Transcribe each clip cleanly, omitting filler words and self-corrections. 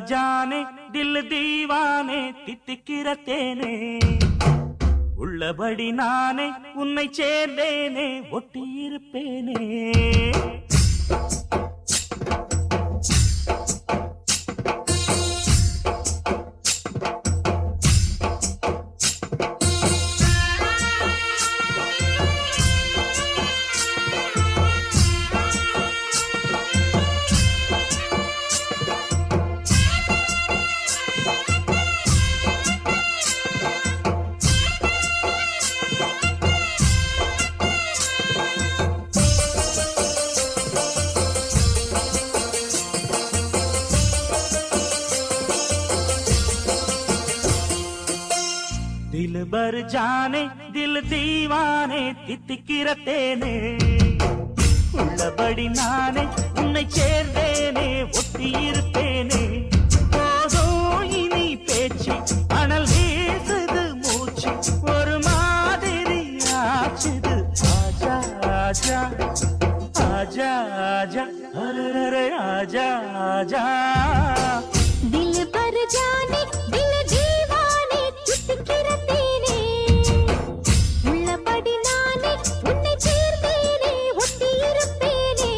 जाने दिल दीवाने தித்திக்கிற தேனே உள்ளபடி நானே உன்னை சேர்ந்தேனே ஒட்டியிருப்பேனே दिल भर जाने दिल दीवाने தித்திக்கிற தேனே உள்ளபடி நானே உன்னை சேர்ந்தேனே ஒட்டியிருப்பேனே போதும் இனி பேச்சு அனல் வீசுது மூச்சு ஒரு மாதிரி ஆச்சுது ஆஜா ஆஜா ஆஜா ஆஜா அரரே ஆஜா ஆஜா दिल भर जाने दिल दीवाने தித்திக்கிற தேனே உள்ளபடி நானே உன்னை சேர்ந்தேனே ஒட்டியிருப்பேனே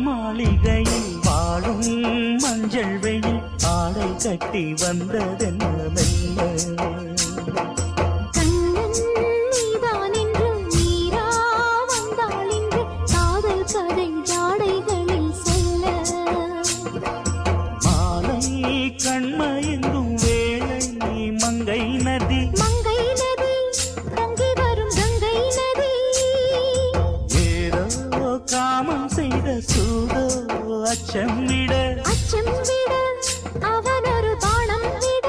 மாளிகையில் வாழும் மஞ்சள் வெயில் ஆடை கட்டி வந்ததென்ன மெல்ல கண்ணன் நீதான் என்று நீரா வந்தாள் என்று காதல் கதை ஜாடைகளில் சொல்ல மாலை கண்மயங்கும் வேளை மங்கை நதி மங்கை நதி தங்கி வரும் கங்கை நதி ஏதோ காமம் செய்த சூதோ அச்சம் விட அவன் ஒரு பானம் விட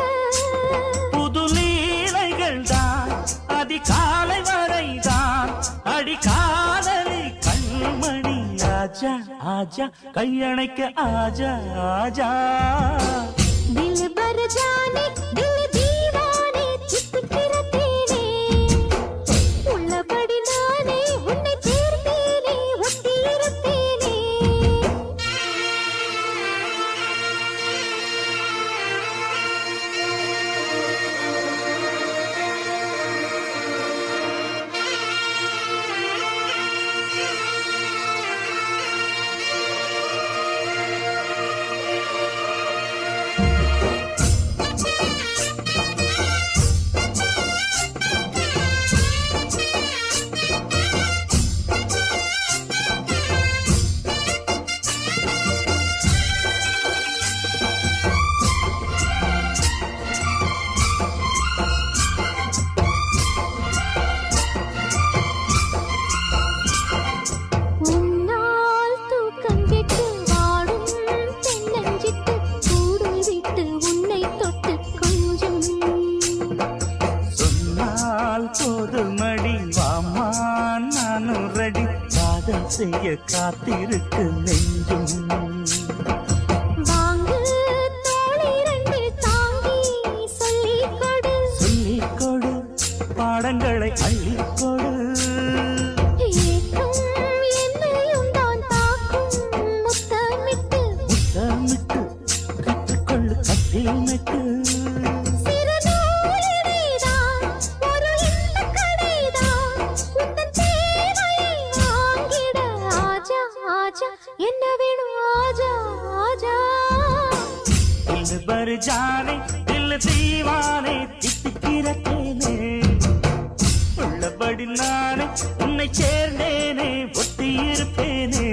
புது லீலைகள் தான் அதிகாலை வரைதான் அடிக்காதலை கண்மணி ஆஜா ஆஜா கையணைக்க ஆஜா ஆஜா दिल भर जाने दिल दीवाने தித்திக்கிற தேனே உள்ளபடி நானே உன்னை சேர்ந்தேனே ஒட்டியிருப்பேனே உன்னால் தூக்கம் கெட்டு வாடும் தென்னஞ்சிட்டு கூடு விட்டு உன்னை தொட்டு கொஞ்சம் சொன்னால் போதுமடி வாமா நானும் ரெடி காதல் செய்ய காத்திருக்கு நெஞ்சும் வாங்கு தோளிரண்டு தாங்கி சொல்லிக் கொடு சொல்லிக் கொடு பாடங்களை அள்ளிக் கொடு ஏக்கம் என்னையும் தான் தாக்கும் முத்தமிட்டு முத்தமிட்டு கற்றுக்கொள்ளு கட்டில் நட்டு சிறு நூலிடைதான் ஒரு இன்பக் கடைதான் உந்தன் தேவையை வாங்கிட ஆஜா ஆஜா என்ன வேணும் ஆஜா ஆஜா दिल भर जाने दिल दीवाने தித்திக்கிற தேனே உள்ளபடி நானே உன்னை சேர்ந்தேனே ஒட்டியிருப்பேனே